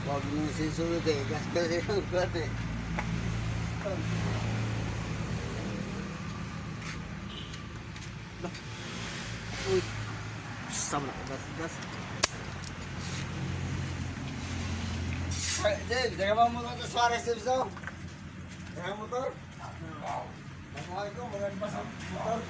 Huwag nyo sisunod eh. Kasi yung kuwan eh. Uy. Sama na. Gas. James, jaga mo motor sa Suarez, James, no? Jaga motor. Nakuha ko, maganda pa sa motor.